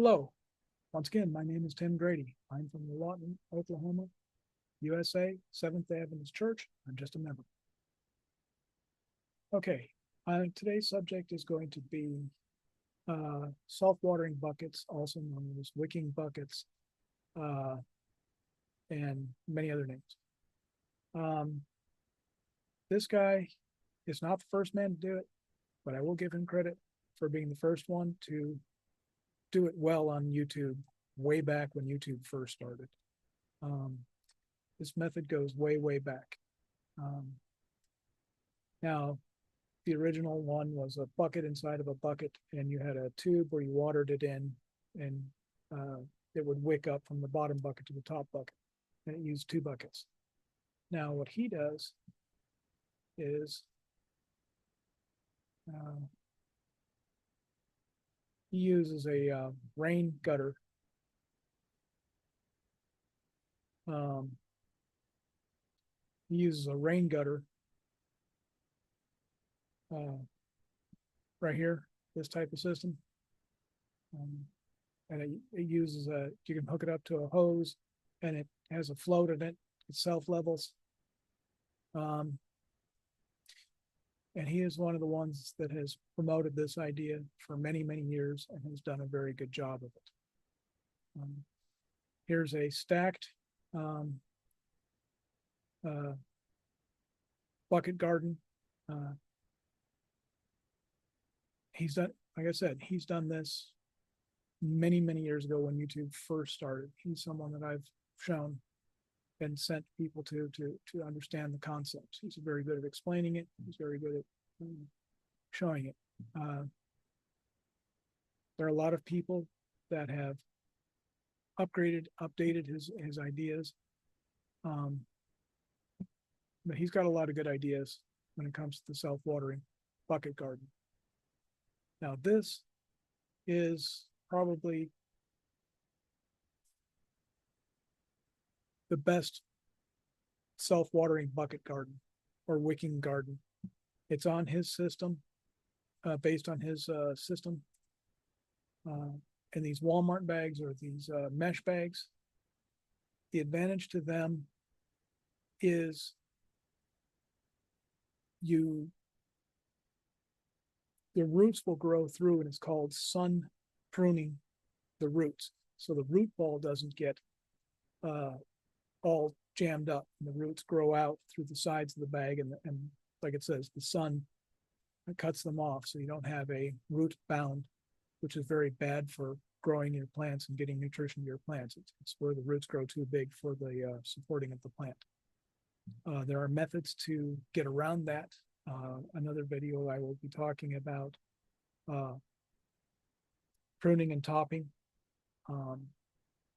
Hello. Once again, my name is Tim Grady. I'm from Lawton, Oklahoma, USA, Seventh-Day Adventist Church. I'm just a member. Okay, today's subject is going to be self-watering buckets, also known as wicking buckets, uh, and many other names. This guy is not the first man to do it, but I will give him credit for being the first one to do it well on YouTube, way back when YouTube first started. This method goes way, way back. Now, the original one was a bucket inside of a bucket, and you had a tube where you watered it in, and it would wick up from the bottom bucket to the top bucket, and it used two buckets. Now, what he does is he uses a rain gutter. He uses a rain gutter right here, this type of system. And it uses you can hook it up to a hose, and it has a float in it. It self-levels. And he is one of the ones that has promoted this idea for many, many years and has done a very good job of it. Here's a stacked bucket garden. He's done, like I said, he's done this many, many years ago when YouTube first started. He's someone that I've shown and sent people to understand the concepts. He's very good at explaining it. He's very good at showing it. There are a lot of people that have updated his ideas. But he's got a lot of good ideas when it comes to the self-watering bucket garden. Now, this is probably the best self-watering bucket garden or wicking garden. It's on his system, based on his system. And these Walmart bags or these mesh bags, the advantage to them is the roots will grow through, and it's called sun pruning the roots. So the root ball doesn't get all jammed up. And the roots grow out through the sides of the bag, and like it says, the sun cuts them off, so you don't have a root bound, which is very bad for growing your plants and getting nutrition to your plants. It's where the roots grow too big for the supporting of the plant. There are methods to get around that. Another video I will be talking about pruning and topping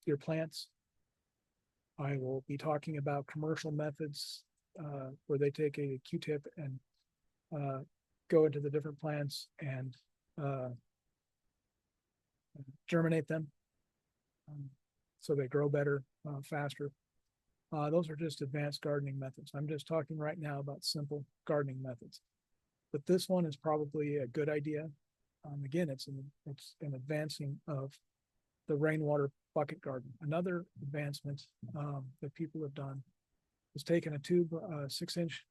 your plants. I will be talking about commercial methods where they take a Q-tip and go into the different plants and germinate them so they grow better, faster. Those are just advanced gardening methods. I'm just talking right now about simple gardening methods. But this one is probably a good idea. Again, it's an advancing of the rainwater bucket garden. Another advancement that people have done is taken a tube, 6-inch,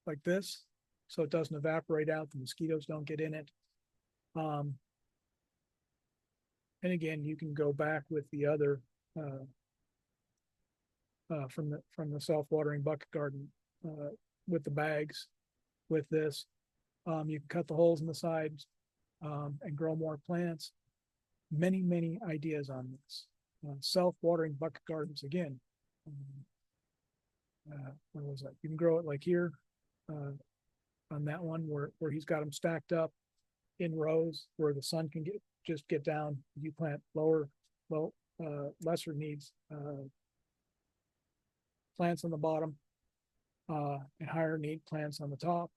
like this, so it doesn't evaporate out. The mosquitoes don't get in it. And again, you can go back with the other from the self-watering bucket garden with the bags. With this, you can cut the holes in the sides and grow more plants. Many, many ideas on this. Self-watering bucket gardens, again, where was that? You can grow it like here on that one where he's got them stacked up in rows where the sun can just get down. You plant lesser needs plants on the bottom and higher need plants on the top.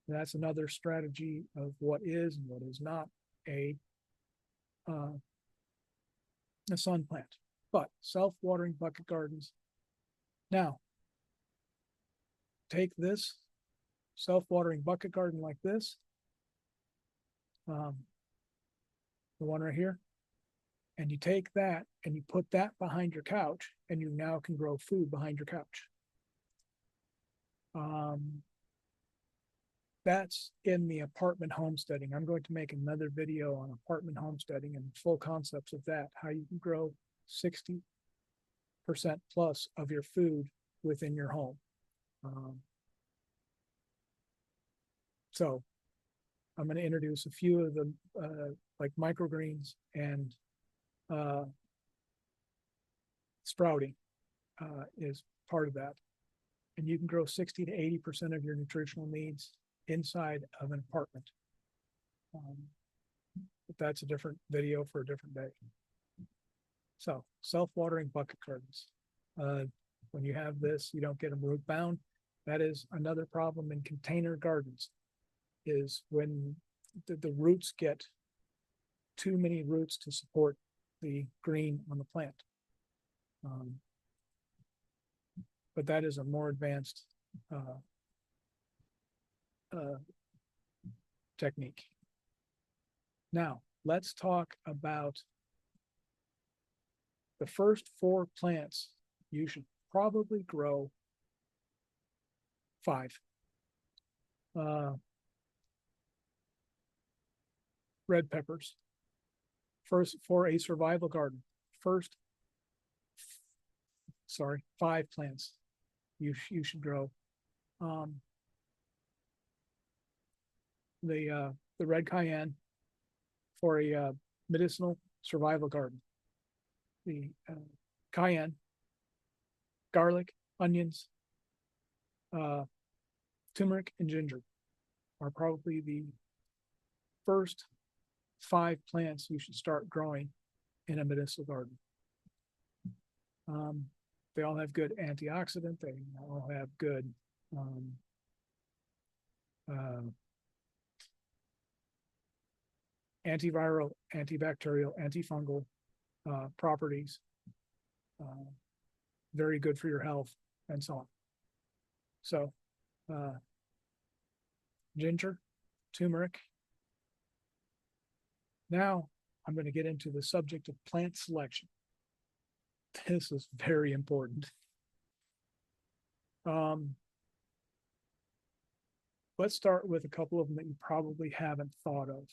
That's another strategy of what is and what is not a sun plant. But self-watering bucket gardens. Now, take this self-watering bucket garden like this, The one right here. And you take that and you put that behind your couch, and you now can grow food behind your couch. That's in the apartment homesteading. I'm going to make another video on apartment homesteading and full concepts of that, how you can grow 60% plus of your food within your home. So I'm going to introduce a few of the like microgreens and sprouting is part of that. And you can grow 60 to 80% of your nutritional needs inside of an apartment. But that's a different video for a different day. So self-watering bucket gardens. When you have this, you don't get them root bound. That is another problem in container gardens, is when the roots get too many roots to support the green on the plant. But that is a more advanced technique. Now, let's talk about the first 4 plants. You should probably grow 5. Red peppers. First, for a survival garden. 5 plants you should grow. The red cayenne for a medicinal survival garden. The cayenne, garlic, onions, turmeric, and ginger are probably the first 5 plants you should start growing in a medicinal garden. They all have good antioxidant. They all have good antiviral, antibacterial, antifungal properties. Very good for your health, and so on. So ginger, turmeric. Now I'm going to get into the subject of plant selection. This is very important. Let's start with a couple of them that you probably haven't thought of.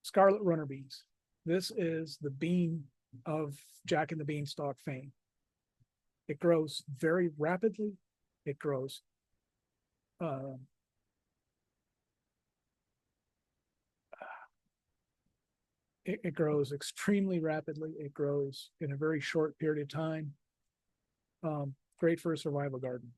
Scarlet runner beans. This is the bean of Jack and the Beanstalk fame. It grows very rapidly. It grows it grows extremely rapidly. It grows in a very short period of time. Great for a survival garden.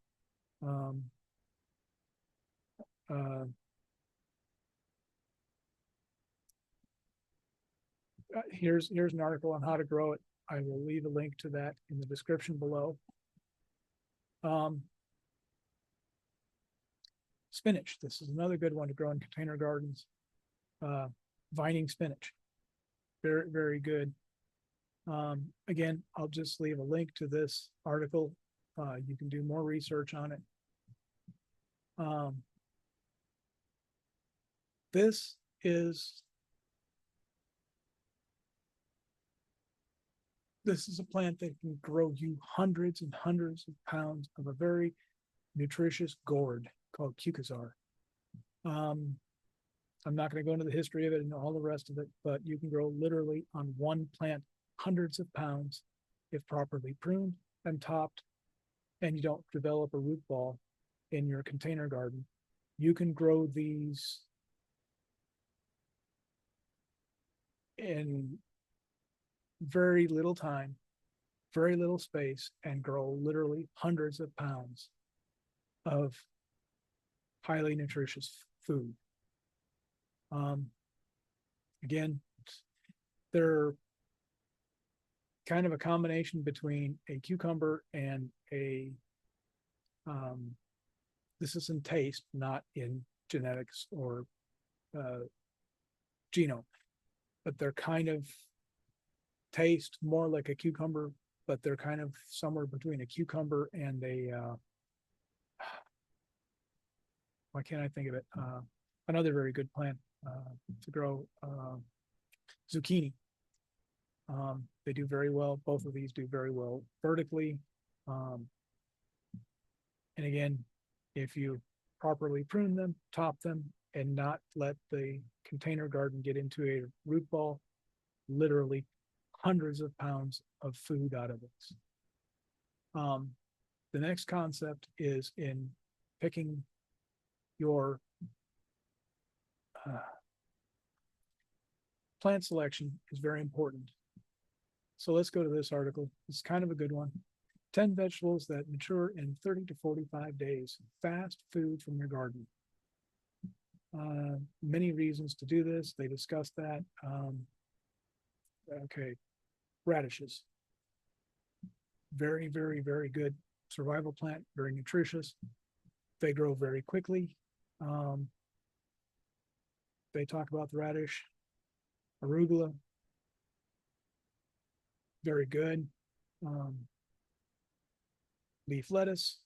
Here's an article on how to grow it. I will leave a link to that in the description below. Spinach. This is another good one to grow in container gardens. Vining spinach. Very, very good. Again, I'll just leave a link to this article. You can do more research on it. This is a plant that can grow you hundreds and hundreds of pounds of a very nutritious gourd called cucazar. I'm not going to go into the history of it and all the rest of it, but you can grow literally on one plant hundreds of pounds if properly pruned and topped, and you don't develop a root ball in your container garden. You can grow these in very little time, very little space, and grow literally hundreds of pounds of highly nutritious food. Again, they're kind of a combination between a cucumber and a, this is in taste, not in genetics or genome, but they're kind of taste more like a cucumber, but they're kind of somewhere between a cucumber and a, why can't I think of it? Another very good plant to grow, zucchini. They do very well. Both of these do very well vertically. And again, if you properly prune them, top them, and not let the container garden get into a root ball, literally hundreds of pounds of food out of this. The next concept is in picking your plant selection is very important. So let's go to this article. It's kind of a good one. 10 vegetables that mature in 30 to 45 days. Fast food from your garden. Many reasons to do this. They discussed that. Okay. Radishes. Very, very, very good survival plant. Very nutritious. They grow very quickly. They talk about the radish. Arugula. Very good. Leaf lettuce.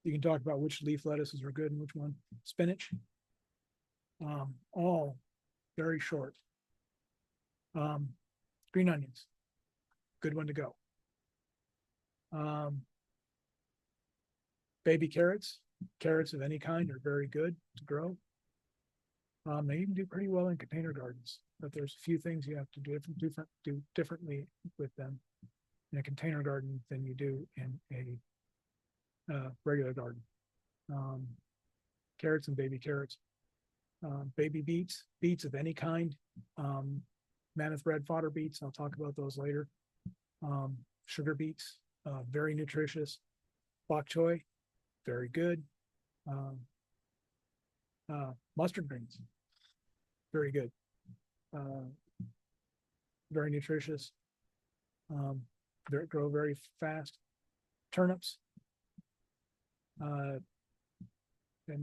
You can talk about which leaf lettuces are good and which one. Spinach. All very short. Green onions. Good one to go. Baby carrots. Carrots of any kind are very good to grow. They even do pretty well in container gardens, but there's a few things you have to do differently with them in a container garden than you do in a regular garden. Carrots and baby carrots. Baby beets, beets of any kind. Mammoth red fodder beets, I'll talk about those later. Sugar beets, very nutritious. Bok choy, very good. Mustard greens, very good. Very nutritious. They grow very fast. Turnips, and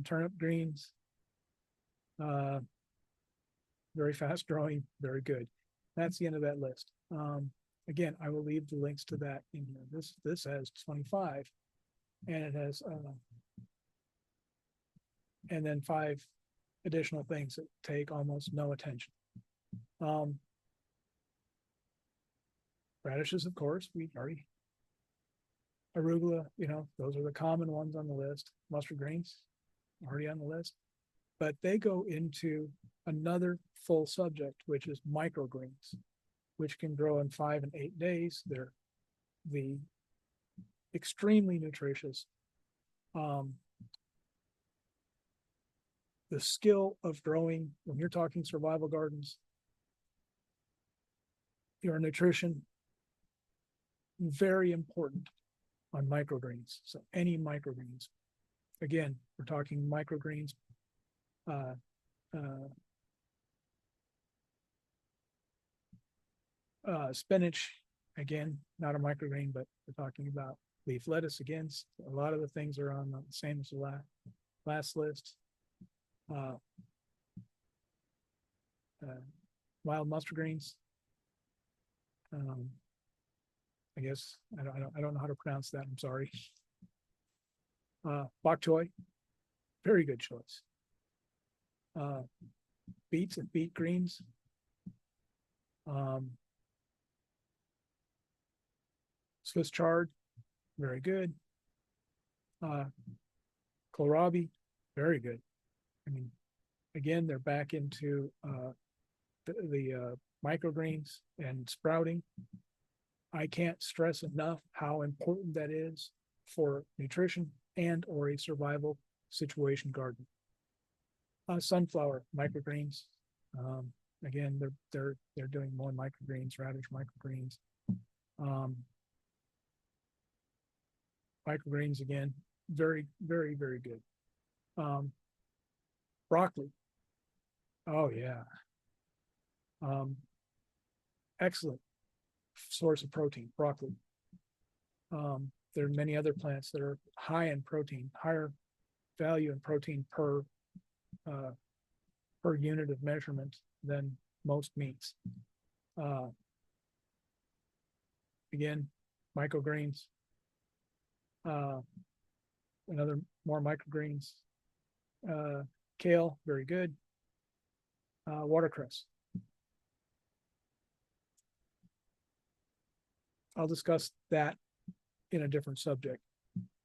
turnip greens, very fast growing, very good. That's the end of that list. Again, I will leave the links to that in here. This has 25, and it has and then 5 additional things that take almost no attention. Radishes, of course, we already. Arugula, those are the common ones on the list. Mustard greens, already on the list. But they go into another full subject, which is microgreens, which can grow in 5 and 8 days. They're the extremely nutritious. The skill of growing, when you're talking survival gardens, your nutrition, very important on microgreens. So any microgreens. Again, we're talking microgreens. Spinach, again, not a microgreen, but we're talking about leaf lettuce again. A lot of the things are on the same as the last list. Wild mustard greens. I guess I don't know how to pronounce that. I'm sorry. Bok choy, very good choice. Beets and beet greens. Swiss chard, very good. Kohlrabi, very good. I mean, again, they're back into the microgreens and sprouting. I can't stress enough how important that is for nutrition and or a survival situation garden. Sunflower microgreens. Again, they're doing more microgreens, radish microgreens. Microgreens again, very, very, very good. Broccoli. Oh yeah. Excellent source of protein, broccoli. There are many other plants that are high in protein, higher value in protein per unit of measurement than most meats. Again, microgreens, another more microgreens, kale, very good. Watercress. I'll discuss that in a different subject.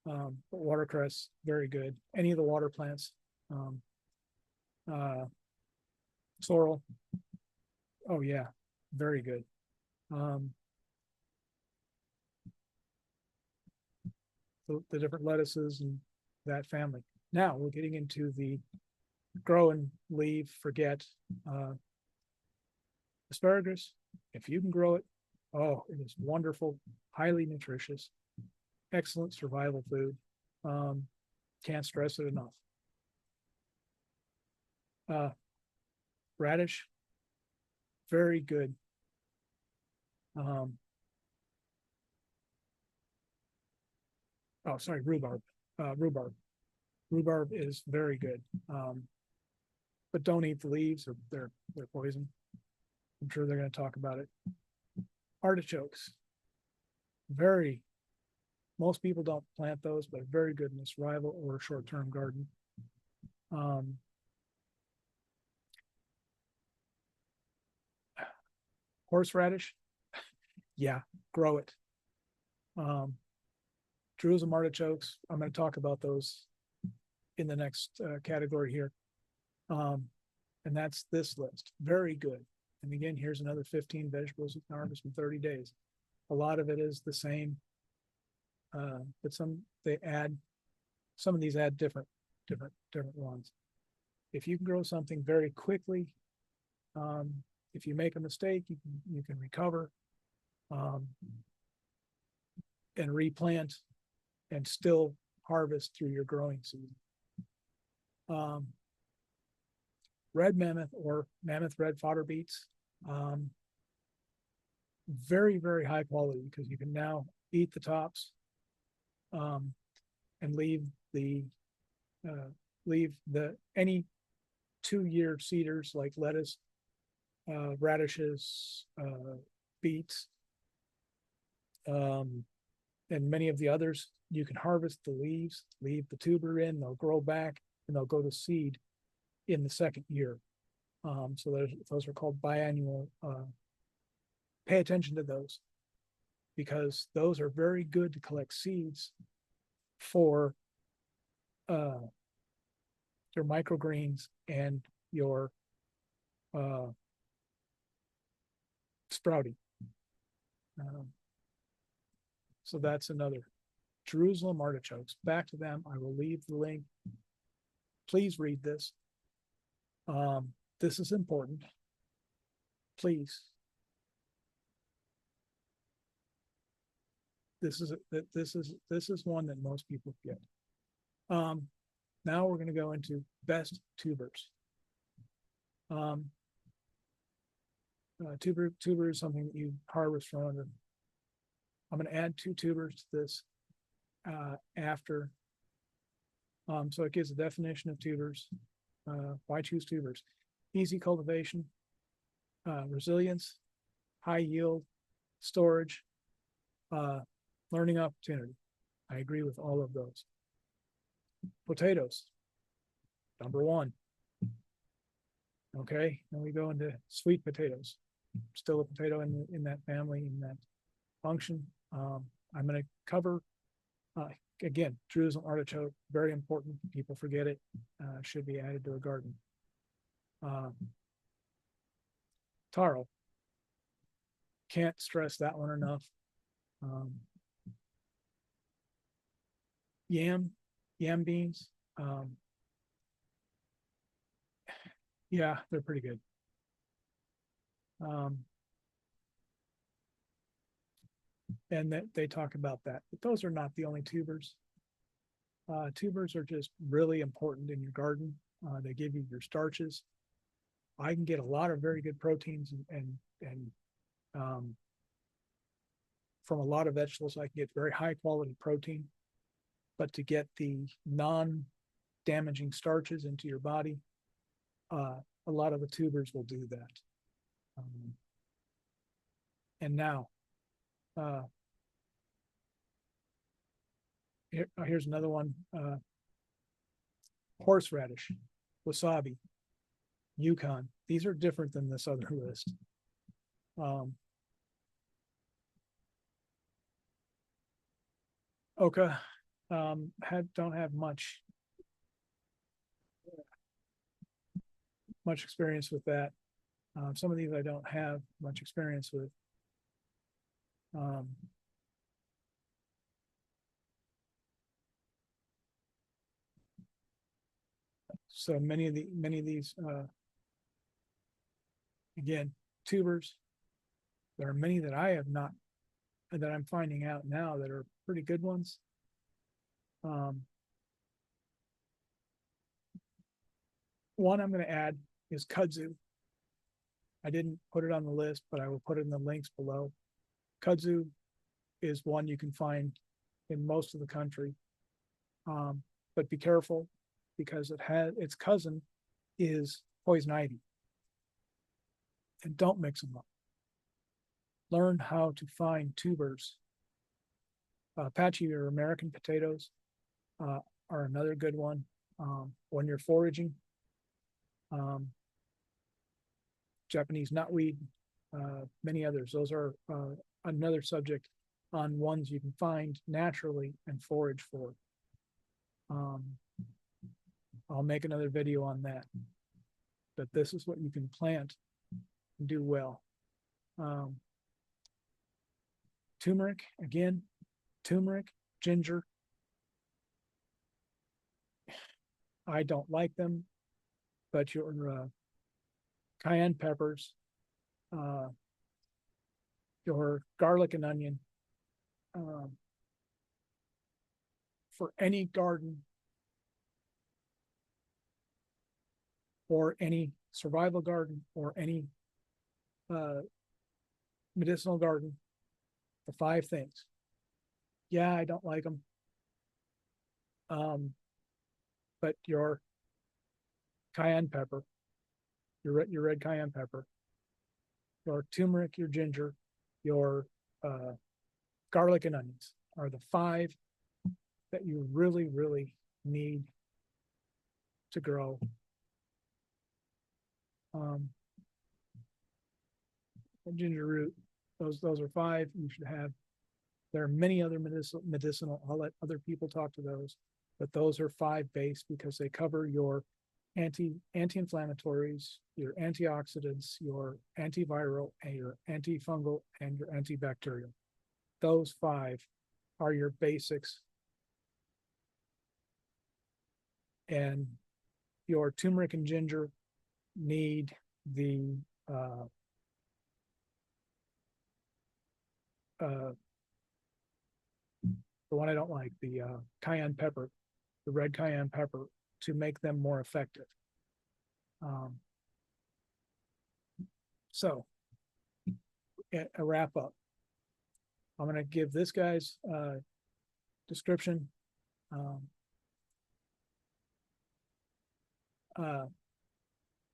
But watercress, very good. Any of the water plants, sorrel. Oh yeah, very good. The different lettuces and that family. Now we're getting into the grow and leave, forget. Asparagus, if you can grow it, oh, it is wonderful, highly nutritious, excellent survival food. Can't stress it enough. Radish, very good. Rhubarb. Rhubarb is very good. But don't eat the leaves, or they're poison. I'm sure they're going to talk about it. Artichokes, most people don't plant those, but very good in a survival or a short-term garden. Horseradish, yeah, grow it. Jerusalem artichokes, I'm going to talk about those in the next category here. And that's this list. Very good. And again, here's another 15 vegetables you can harvest in 30 days. A lot of it is the same, but some of these add different ones. If you can grow something very quickly, if you make a mistake, you can recover and replant and still harvest through your growing season. Red mammoth or mammoth red fodder beets, very, very high quality, because you can now eat the tops and leave the any 2-year seeders like lettuce, radishes, beets, and many of the others. You can harvest the leaves, leave the tuber in, they'll grow back, and they'll go to seed in the second year. So those are called biannual. Pay attention to those, because those are very good to collect seeds for your microgreens and your sprouting. So that's another. Jerusalem artichokes, back to them. I will leave the link. Please read this. This is important. Please. This is one that most people get. Now we're going to go into best tubers. Tuber is something that you harvest from under. I'm going to add 2 tubers to this after. So it gives a definition of tubers. Why choose tubers? Easy cultivation, resilience, high yield, storage, learning opportunity. I agree with all of those. Potatoes, number 1. Okay, then we go into sweet potatoes. Still a potato in that family, in that function. I'm going to cover, again, Jerusalem artichoke, very important. People forget it. Should be added to a garden. Taro. Can't stress that one enough. Yam beans. Yeah, they're pretty good. And that they talk about that, but those are not the only tubers. Tubers are just really important in your garden. They give you your starches. I can get a lot of very good proteins and from a lot of vegetables. I can get very high quality protein, but to get the non-damaging starches into your body, a lot of the tubers will do that. And now, here's another one, horseradish, wasabi, Yukon. These are different than this other list. Oka, don't have much experience with that. Some of these I don't have much experience with. So many of these, again, tubers. There are many that I have not, that I'm finding out now that are pretty good ones. One I'm going to add is kudzu. I didn't put it on the list, but I will put it in the links below. Kudzu is one you can find in most of the country, but be careful because its cousin is poison ivy, and don't mix them up. Learn how to find tubers. Apache or American potatoes are another good one when you're foraging. Japanese knotweed, many others. Those are another subject on ones you can find naturally and forage for. I'll make another video on that. But this is what you can plant and do well. Turmeric, again, turmeric, ginger. I don't like them, but your cayenne peppers, your garlic and onion, for any garden or any survival garden or any medicinal garden, the 5 things. Yeah, I don't like them. But your cayenne pepper, your red cayenne pepper, your turmeric, your ginger, your garlic and onions are the 5 that you really, really need to grow. Ginger root, those are 5 you should have. There are many other medicinal. I'll let other people talk to those, but those are 5 base because they cover your anti-inflammatories, your antioxidants, your antiviral, and your antifungal, and your antibacterial. Those 5 are your basics. And your turmeric and ginger need the one I don't like, the cayenne pepper, the red cayenne pepper, to make them more effective. So, a wrap up. I'm going to give this guy's description.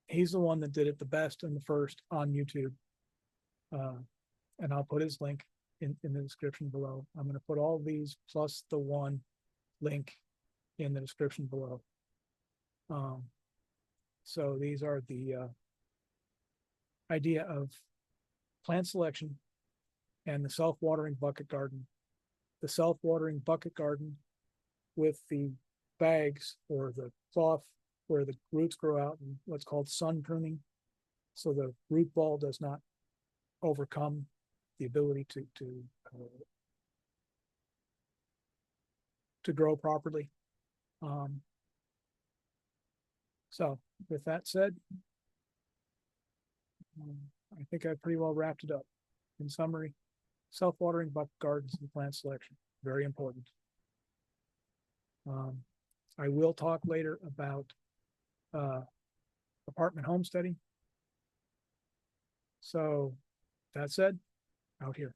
He's the one that did it the best and the first on YouTube. And I'll put his link in the description below. I'm going to put all these plus the one link in the description below. So these are the idea of plant selection and the self-watering bucket garden. The self-watering bucket garden with the bags or the cloth where the roots grow out, and what's called sun pruning, so the root ball does not overcome the ability to grow properly. So with that said, I think I pretty well wrapped it up. In summary, self-watering bucket gardens and plant selection, very important. I will talk later about apartment homesteading. So that said, out here.